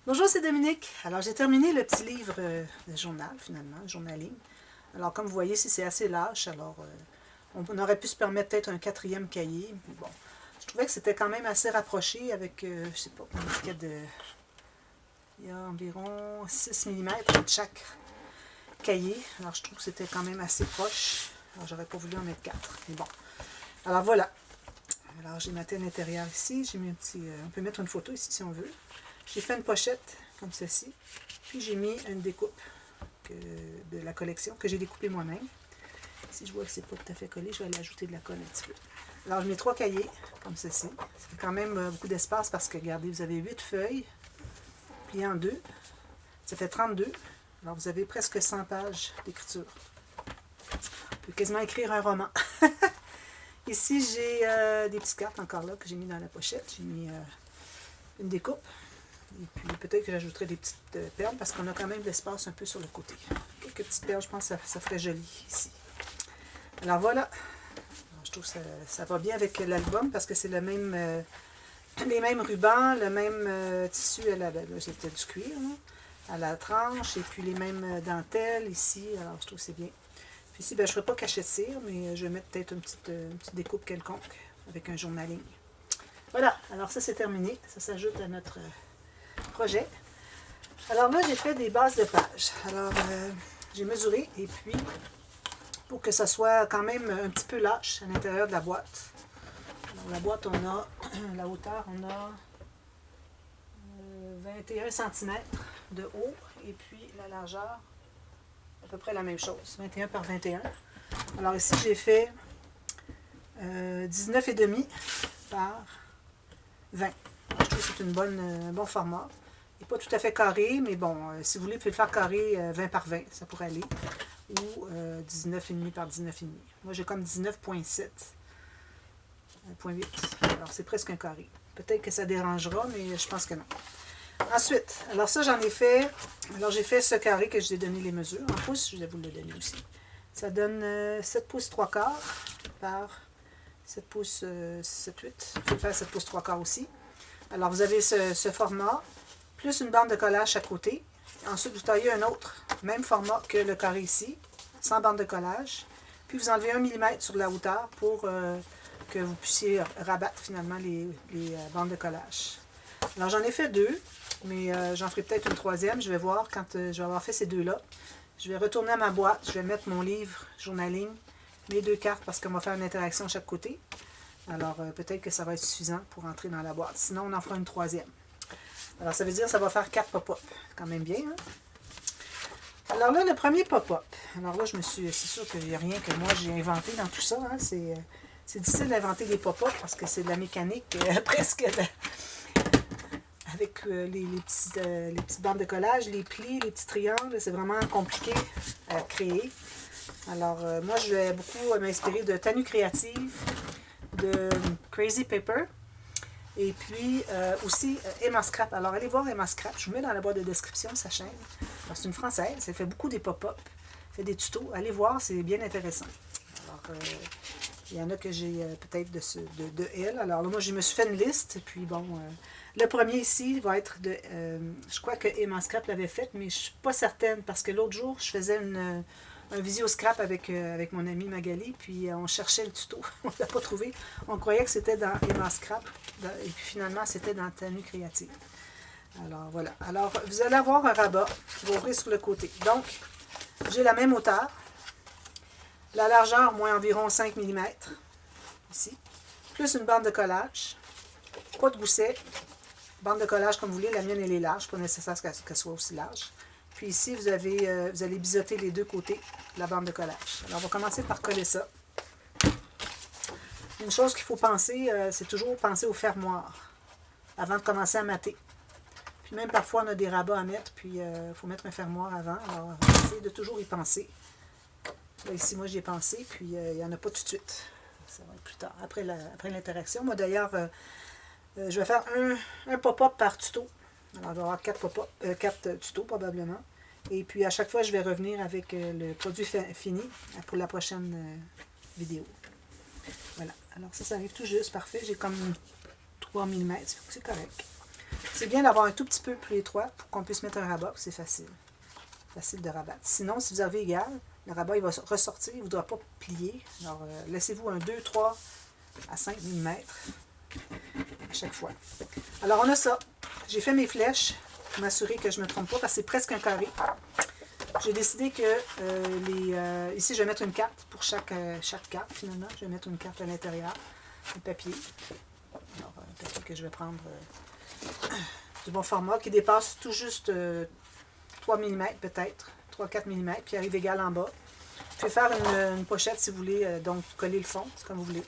Bonjour, c'est Dominique. Alors, j'ai terminé le petit livre de journal, finalement, journaling. Alors, comme vous voyez, ici, c'est assez lâche. Alors, on aurait pu se permettre peut-être un quatrième cahier. Mais bon, je trouvais que c'était quand même assez rapproché avec, je sais pas, une étiquette de... Il y a environ 6 mm entre chaque cahier. Alors, je trouve que c'était quand même assez proche. Alors, j'aurais pas voulu en mettre 4. Mais bon. Alors, voilà. Alors, j'ai maté à l'intérieur ici. J'ai mis un petit... on peut mettre une photo ici, si on veut. J'ai fait une pochette comme ceci, puis j'ai mis une découpe de la collection que j'ai découpée moi-même. Si je vois que c'est pas tout à fait collé, je vais aller ajouter de la colle un petit peu. Alors je mets 3 cahiers comme ceci. Ça fait quand même beaucoup d'espace parce que regardez, vous avez 8 feuilles pliées en deux. Ça fait 32. Alors vous avez presque 100 pages d'écriture. On peut quasiment écrire un roman. Ici j'ai des petites cartes encore là que j'ai mis dans la pochette. J'ai mis une découpe. Et puis peut-être que j'ajouterai des petites perles parce qu'on a quand même de l'espace un peu sur le côté. Quelques petites perles, je pense que ça ferait joli ici. Alors voilà. Alors, je trouve que ça va bien avec l'album parce que c'est le même, les mêmes rubans, le même tissu à la... Là, c'était du cuir, là, à la tranche, et puis les mêmes dentelles ici. Alors je trouve que c'est bien. Puis ici, ben, je ne ferai pas cachet de cire, mais je vais mettre peut-être une petite découpe quelconque avec un journaling. Voilà. Alors ça, c'est terminé. Ça s'ajoute à notre... projet. Alors là, j'ai fait des bases de pages. Alors, j'ai mesuré et puis, pour que ça soit quand même un petit peu lâche à l'intérieur de la boîte. Alors, la boîte, on a, la hauteur, on a 21 cm de haut et puis la largeur, à peu près la même chose, 21 par 21. Alors ici, j'ai fait 19,5 par 20. Je trouve que c'est un bon format. Il n'est pas tout à fait carré, mais bon, si vous voulez, vous pouvez le faire carré 20 par 20, ça pourrait aller. Ou 19,5 par 19,5. Moi, j'ai comme 19,7. 0,8. Alors, c'est presque un carré. Peut-être que ça dérangera, mais je pense que non. Ensuite, alors ça, j'en ai fait. Alors, j'ai fait ce carré que je vous ai donné les mesures. En pouces, je vais vous le donner aussi. Ça donne 7 pouces 3 quarts par 7 pouces 7, 8. Il faut faire 7 pouces 3 quarts aussi. Alors, vous avez ce format, plus une bande de collage à côté. Ensuite, vous taillez un autre, même format que le carré ici, sans bande de collage. Puis, vous enlevez 1 mm sur la hauteur pour que vous puissiez rabattre finalement les bandes de collage. Alors, j'en ai fait 2, mais j'en ferai peut-être une troisième. Je vais voir quand je vais avoir fait ces deux-là. Je vais retourner à ma boîte. Je vais mettre mon livre journaling, mes 2 cartes, parce qu'on va faire une interaction à chaque côté. Alors, peut-être que ça va être suffisant pour entrer dans la boîte. Sinon, on en fera une troisième. Alors, ça veut dire que ça va faire 4 pop-up. C'est quand même bien, hein? Alors là, le premier pop-up. Alors là, c'est sûr qu'il n'y a rien que moi j'ai inventé dans tout ça. Hein? C'est difficile d'inventer des pop-up parce que c'est de la mécanique presque avec les petites bandes de collage, les plis, les petits triangles. C'est vraiment compliqué à créer. Alors, moi, je vais beaucoup m'inspirer de Tanu Créative, de Crazy Paper. Et puis aussi Emma Scrap. Alors allez voir Emma Scrap. Je vous mets dans la boîte de description sa chaîne. C'est une Française. Elle fait beaucoup des pop-up. Elle fait des tutos. Allez voir, c'est bien intéressant. Alors il y en a que j'ai peut-être de elle. Alors là, moi, je me suis fait une liste. Puis bon, le premier ici va être de... je crois que Emma Scrap l'avait fait, mais je ne suis pas certaine parce que l'autre jour, je faisais un visio scrap avec mon amie Magali, puis on cherchait le tuto, on ne l'a pas trouvé. On croyait que c'était dans Emma Scrap, et puis finalement c'était dans Tanu Créative. Alors voilà. Alors vous allez avoir un rabat qui va ouvrir sur le côté. Donc, j'ai la même hauteur, la largeur moins environ 5 mm, ici, plus une bande de collage, pas de gousset, bande de collage comme vous voulez, la mienne elle est large, pas nécessaire qu'elle soit aussi large. Puis ici, vous allez biseauter les deux côtés de la bande de collage. Alors, on va commencer par coller ça. Une chose qu'il faut penser, c'est toujours penser au fermoir avant de commencer à mater. Puis même parfois, on a des rabats à mettre, puis il faut mettre un fermoir avant. Alors, on va essayer de toujours y penser. Là, ici, moi, j'y ai pensé, puis il n'y en a pas tout de suite. Ça va être plus tard, après l'interaction. Moi, d'ailleurs, je vais faire un pop-up par tuto. Alors, il va y avoir 4 tutos probablement. Et puis, à chaque fois, je vais revenir avec le produit fini pour la prochaine vidéo. Voilà. Alors, ça arrive tout juste. Parfait. J'ai comme 3 mm. C'est correct. C'est bien d'avoir un tout petit peu plus étroit pour qu'on puisse mettre un rabat, c'est facile. Facile de rabattre. Sinon, si vous avez égal, le rabat il va ressortir, il ne voudra pas plier. Alors, laissez-vous un 2, 3 à 5 mm à chaque fois. Alors, on a ça. J'ai fait mes flèches pour m'assurer que je ne me trompe pas parce que c'est presque un carré. J'ai décidé que ici, je vais mettre une carte pour chaque carte, finalement. Je vais mettre une carte à l'intérieur, un papier. Alors, un papier que je vais prendre du bon format qui dépasse tout juste 3 mm peut-être, 3-4 mm, puis arrive égal en bas. Vous pouvez faire une pochette si vous voulez, donc coller le fond, c'est comme vous voulez.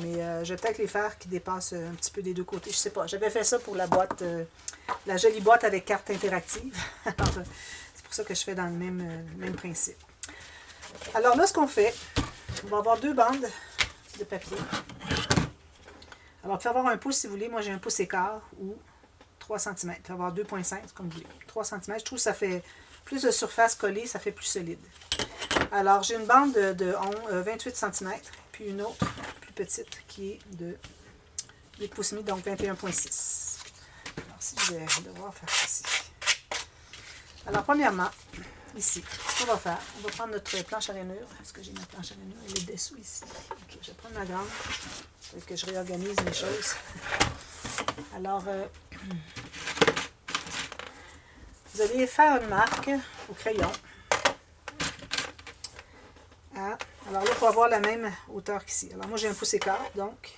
Mais je vais peut-être les faire qui dépassent un petit peu des deux côtés, je sais pas. J'avais fait ça pour la boîte, la jolie boîte avec carte interactive. C'est pour ça que je fais dans le même principe. Alors là, ce qu'on fait, on va avoir 2 bandes de papier. Alors, vous pouvez avoir un pouce si vous voulez. Moi, j'ai un pouce écart ou 3 cm. Vous pouvez avoir 2,5 comme vous voulez. 3 cm, je trouve que ça fait plus de surface collée, ça fait plus solide. Alors, j'ai une bande de 28 cm, puis une autre plus petite qui est de 8 pouces et demi, donc 21,6. Alors, si je vais devoir faire ceci. Alors, premièrement, ici, ce qu'on va faire, on va prendre notre planche à rainure. Est-ce que j'ai ma planche à rainure? Elle est dessous ici. Ok, je vais prendre ma grande. Il faut que je réorganise mes choses. Alors, vous allez faire une marque au crayon. Alors là, il faut avoir la même hauteur qu'ici. Alors moi, j'ai un pouce écart, donc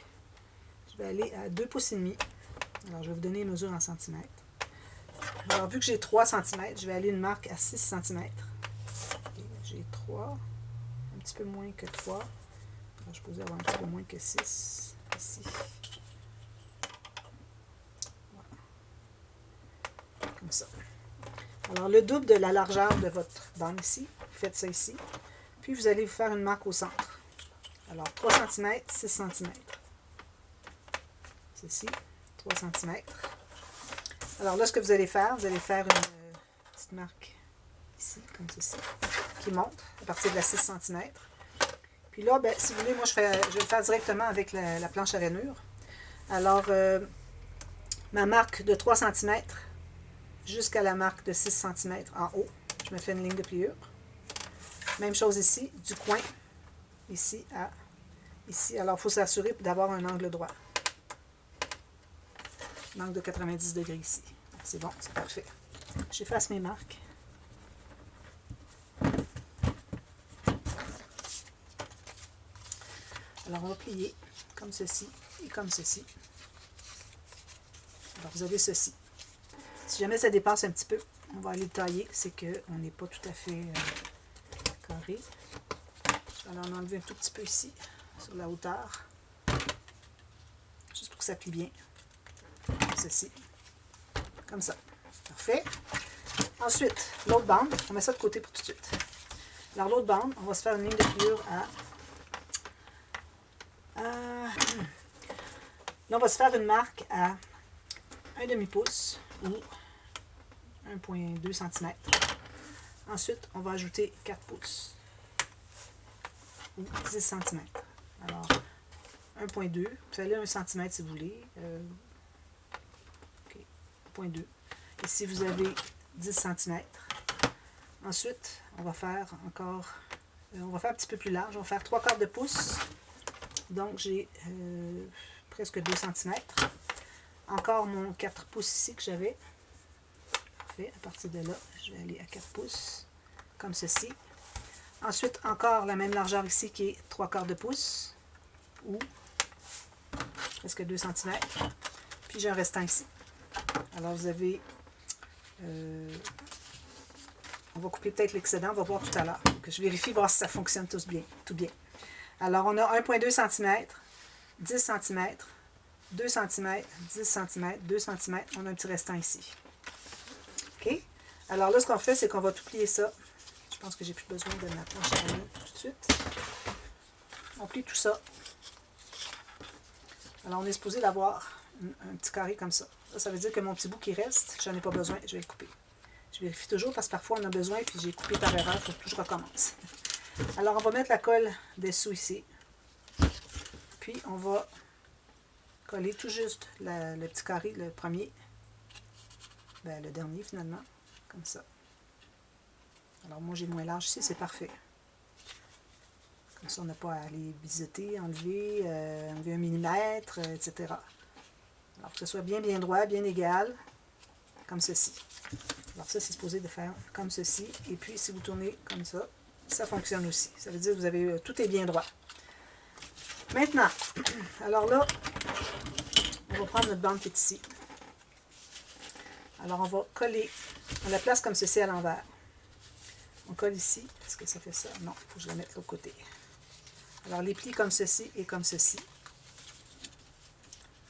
je vais aller à 2 pouces et demi. Alors, je vais vous donner les mesures en centimètres. Alors, vu que j'ai 3 cm, je vais aller une marque à 6 cm. J'ai 3, un petit peu moins que 3. Alors, je peux avoir un petit peu moins que 6 ici. Voilà. Comme ça. Alors, le double de la largeur de votre bande ici, vous faites ça ici. Puis, vous allez vous faire une marque au centre. Alors, 3 cm, 6 cm. Ceci, 3 cm. Alors là, ce que vous allez faire une petite marque ici, comme ceci, qui monte à partir de la 6 cm. Puis là, ben, si vous voulez, moi, je vais le faire directement avec la planche à rainure. Alors, ma marque de 3 cm jusqu'à la marque de 6 cm en haut, je me fais une ligne de pliure. Même chose ici, du coin, ici à ici. Alors, il faut s'assurer d'avoir un angle droit. Un angle de 90 degrés ici. C'est bon, c'est parfait. J'efface mes marques. Alors, on va plier comme ceci et comme ceci. Alors, vous avez ceci. Si jamais ça dépasse un petit peu, on va aller le tailler. C'est qu'on n'est pas tout à fait carré. Je vais aller en enlever un tout petit peu ici, sur la hauteur. Juste pour que ça plie bien. Comme ceci. Comme ça. Parfait. Ensuite, l'autre bande, on met ça de côté pour tout de suite. Alors, l'autre bande, on va se faire une ligne de pliure là, on va se faire une marque à 1 demi-pouce ou 1,2 cm. Ensuite, on va ajouter 4 pouces ou 10 cm. Alors, 1,2. Vous pouvez aller à 1 cm si vous voulez. OK. 1,2. Et si vous avez 10 cm. Ensuite, on va faire encore... on va faire un petit peu plus large. On va faire 3/4 de pouce. Donc, j'ai presque 2 cm. Encore mon 4 pouces ici que j'avais. Parfait. À partir de là, je vais aller à 4 pouces. Comme ceci. Ensuite, encore la même largeur ici qui est 3/4 de pouce. Ou presque 2 cm. Puis j'ai un restant ici. Alors, vous avez... on va couper peut-être l'excédent. On va voir tout à l'heure. Que je vérifie, voir si ça fonctionne tout bien. Alors, on a 1,2 cm, 10 cm, 2 cm, 10 cm, 2 cm. On a un petit restant ici. OK? Alors là, ce qu'on fait, c'est qu'on va tout plier ça. Je pense que j'ai plus besoin de ma planche à rainure tout de suite. On plie tout ça. Alors, on est supposé d'avoir un petit carré comme ça. Là, ça veut dire que mon petit bout qui reste, j'en ai pas besoin, je vais le couper. Je vérifie toujours parce que parfois on a besoin puis j'ai coupé par erreur, il faut que je recommence. Alors, on va mettre la colle dessous ici. Puis, on va coller tout juste le petit carré, le premier. Ben, le dernier finalement, comme ça. Alors moi j'ai moins large ici, c'est parfait. Comme ça on n'a pas à aller biseauter, enlever, enlever 1 millimètre, etc. Alors que ce soit bien droit, bien égal, comme ceci. Alors ça c'est supposé de faire comme ceci. Et puis si vous tournez comme ça fonctionne aussi. Ça veut dire que vous avez tout est bien droit. Maintenant, alors là, on va prendre notre bande qui est ici. Alors on va coller, on la place comme ceci à l'envers. On colle ici, est-ce que ça fait ça? Non, il faut que je la mette de l'autre côté. Alors les plis comme ceci et comme ceci.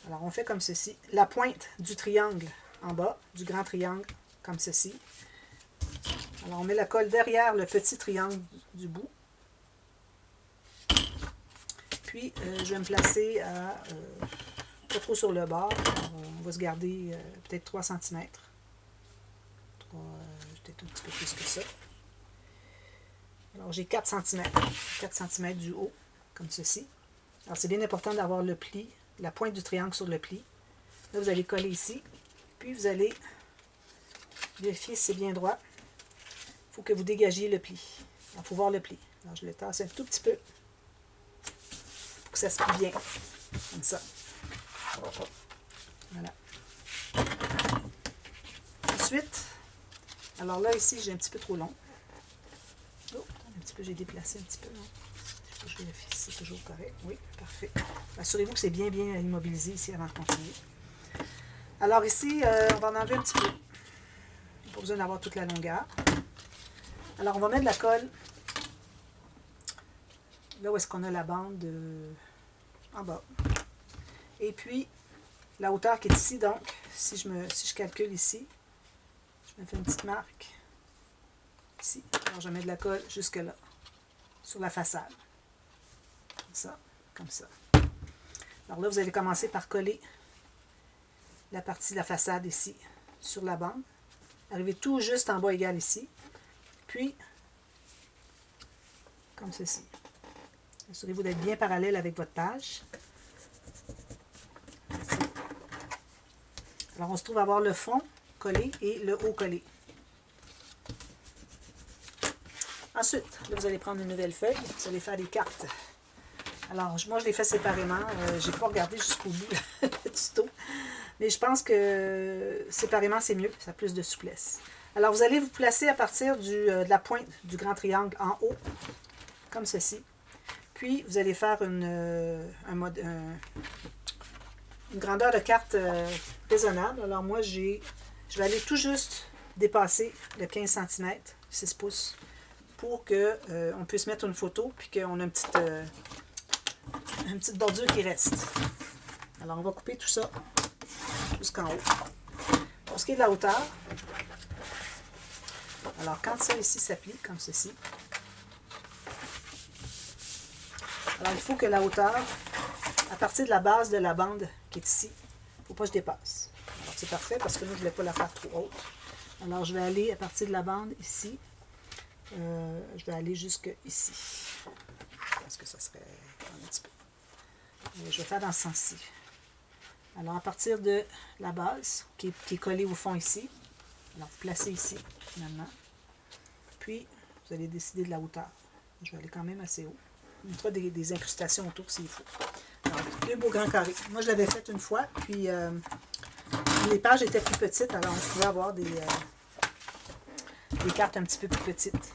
Alors on fait comme ceci. La pointe du triangle en bas, du grand triangle, comme ceci. Alors on met la colle derrière le petit triangle du bout. Puis je vais me placer à pas trop sur le bord. Alors, on va se garder peut-être 3 cm. Peut-être un petit peu plus que ça. Alors j'ai 4 cm. 4 cm du haut, comme ceci. Alors c'est bien important d'avoir le pli, la pointe du triangle sur le pli. Là vous allez coller ici. Puis vous allez vérifier si c'est bien droit. Il faut que vous dégagiez le pli. Il faut voir le pli. Alors je le tasse un tout petit peu. Pour que ça se plie bien. Comme ça. Voilà. Ensuite, alors là ici j'ai un petit peu trop long. Oh, un petit peu, j'ai déplacé un petit peu. Je vérifie si c'est toujours correct. Oui, parfait. Assurez-vous que c'est bien immobilisé ici avant de continuer. Alors ici, on va en enlever un petit peu. Pas besoin d'avoir toute la longueur. Alors on va mettre de la colle là où est-ce qu'on a la bande en bas. Et puis la hauteur qui est ici, donc si je calcule ici, je me fais une petite marque ici. Alors je mets de la colle jusque là, sur la façade. Comme ça, comme ça. Alors là, vous allez commencer par coller la partie de la façade ici, sur la bande. Arrivez tout juste en bas égal ici. Puis, comme ceci. Assurez-vous d'être bien parallèle avec votre page. Ici. Alors, on se trouve à avoir le fond collé et le haut collé. Ensuite, là, vous allez prendre une nouvelle feuille. Vous allez faire des cartes. Alors, moi, je les fais séparément. Je n'ai pas regardé jusqu'au bout le tuto. Mais je pense que séparément, c'est mieux. Ça a plus de souplesse. Alors, vous allez vous placer à partir de la pointe du grand triangle en haut, comme ceci. Puis, vous allez faire une grandeur de carte raisonnable. Alors, moi, je vais aller tout juste dépasser le 15 cm, 6 pouces, pour qu'on puisse mettre une photo, puis qu'on a une petite bordure qui reste. Alors, on va couper tout ça jusqu'en haut. Pour ce qui est de la hauteur, alors quand ça ici s'applique comme ceci, alors il faut que la hauteur, à partir de la base de la bande qui est ici, il ne faut pas que je dépasse. Alors c'est parfait parce que nous, je ne voulais pas la faire trop haute. Alors je vais aller à partir de la bande ici, je vais aller jusque ici. Je pense que ça serait un petit peu. Je vais faire dans ce sens-ci. Alors, à partir de la base, qui est collée au fond ici, alors vous placez ici, finalement. Puis, vous allez décider de la hauteur. Je vais aller quand même assez haut. On mettra des incrustations autour s'il faut. Alors, 2 beaux grands carrés. Moi, je l'avais fait une fois, puis les pages étaient plus petites, alors on pouvait avoir des cartes un petit peu plus petites.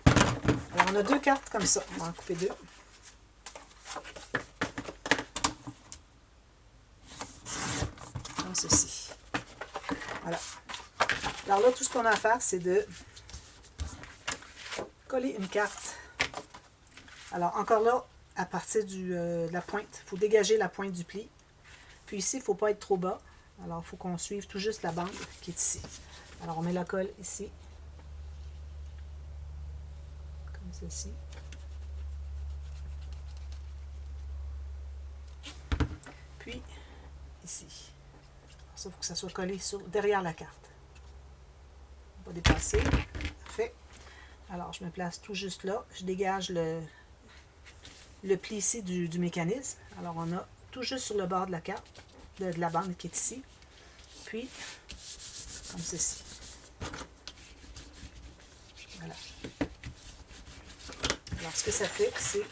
Alors, on a 2 cartes comme ça. On va en couper 2. Comme ceci. Voilà. Alors là, tout ce qu'on a à faire, c'est de coller une carte. Alors, encore là, à partir de la pointe, il faut dégager la pointe du pli. Puis ici, il ne faut pas être trop bas. Alors, il faut qu'on suive tout juste la bande qui est ici. Alors, on met la colle ici. Comme ceci. Puis, ici. Ça, il faut que ça soit collé derrière la carte. On va dépasser. Parfait. Alors, je me place tout juste là. Je dégage le pli ici du mécanisme. Alors, on a tout juste sur le bord de la carte, de la bande qui est ici. Puis, comme ceci. Voilà. Alors, ce que ça fait, c'est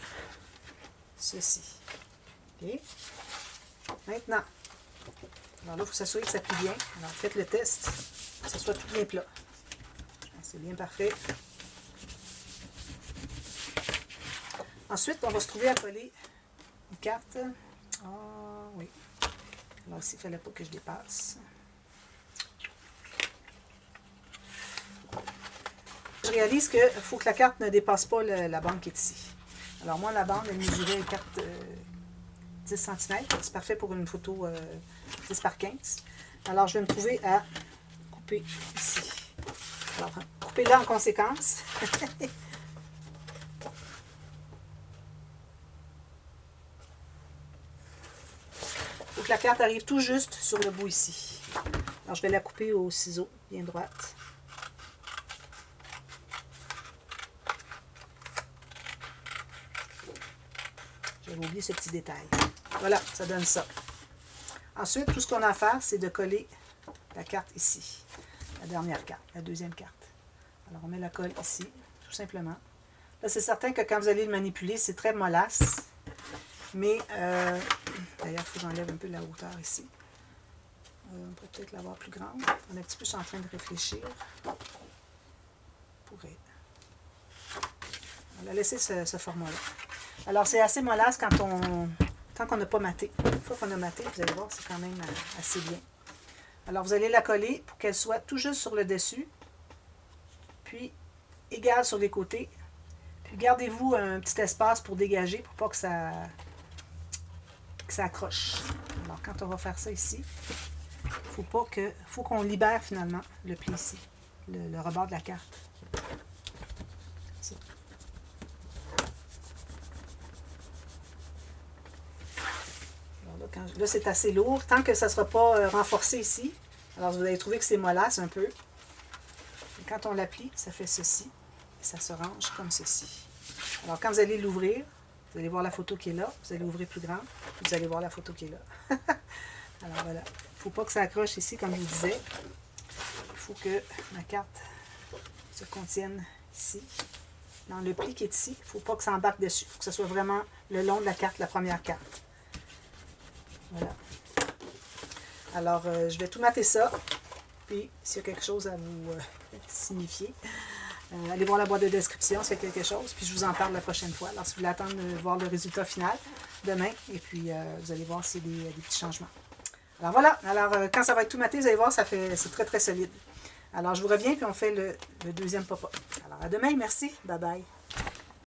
ceci. OK? Maintenant, alors là, il faut s'assurer que ça plie bien. Alors, faites le test, que ce soit tout bien plat. C'est bien parfait. Ensuite, on va se trouver à coller une carte. Ah, oui. Alors ici, il ne fallait pas que je dépasse. Je réalise qu'il faut que la carte ne dépasse pas la bande qui est ici. Alors moi, la bande, elle mesurait une carte 10 cm. C'est parfait pour une photo 10 par 15. Alors, je vais me trouver à couper ici. Alors, couper là en conséquence. Il faut que la carte arrive tout juste sur le bout ici. Alors, je vais la couper au ciseau, bien droite. J'avais oublié ce petit détail. Voilà, ça donne ça. Ensuite, tout ce qu'on a à faire, c'est de coller la carte ici. La dernière carte, la deuxième carte. Alors, on met la colle ici, tout simplement. Là, c'est certain que quand vous allez le manipuler, c'est très mollasse. Mais, d'ailleurs, il faut que j'enlève un peu la hauteur ici. On pourrait peut-être l'avoir plus grande. On est un petit peu en train de réfléchir. On pourrait. On va laisser ce format-là. Alors, c'est assez mollasse quand on n'a pas maté. Une fois qu'on a maté, vous allez voir, c'est quand même assez bien. Alors, vous allez la coller pour qu'elle soit tout juste sur le dessus, puis égale sur les côtés. Puis, gardez-vous un petit espace pour dégager, pour pas que ça accroche. Alors, quand on va faire ça ici, faut qu'on libère finalement le pli ici, le rebord de la carte. Ça. Là, c'est assez lourd. Tant que ça ne sera pas renforcé ici, alors vous allez trouver que c'est mollasse un peu. Et quand on l'applique, ça fait ceci. Et ça se range comme ceci. Alors, quand vous allez l'ouvrir, vous allez voir la photo qui est là. Vous allez ouvrir plus grand. Vous allez voir la photo qui est là. Alors, voilà. Il ne faut pas que ça accroche ici, comme je vous disais. Il faut que ma carte se contienne ici. Dans le pli qui est ici, il ne faut pas que ça embarque dessus. Il faut que ce soit vraiment le long de la carte, la première carte. Voilà. Alors, je vais tout mater ça. Puis, s'il y a quelque chose à vous signifier, allez voir la boîte de description s'il y a quelque chose. Puis, je vous en parle la prochaine fois. Alors, si vous voulez attendre de voir le résultat final demain, et puis vous allez voir s'il y a des petits changements. Alors, voilà. Alors, quand ça va être tout maté, vous allez voir, c'est très, très solide. Alors, je vous reviens, puis on fait le deuxième pop-up. Alors, à demain. Merci. Bye bye.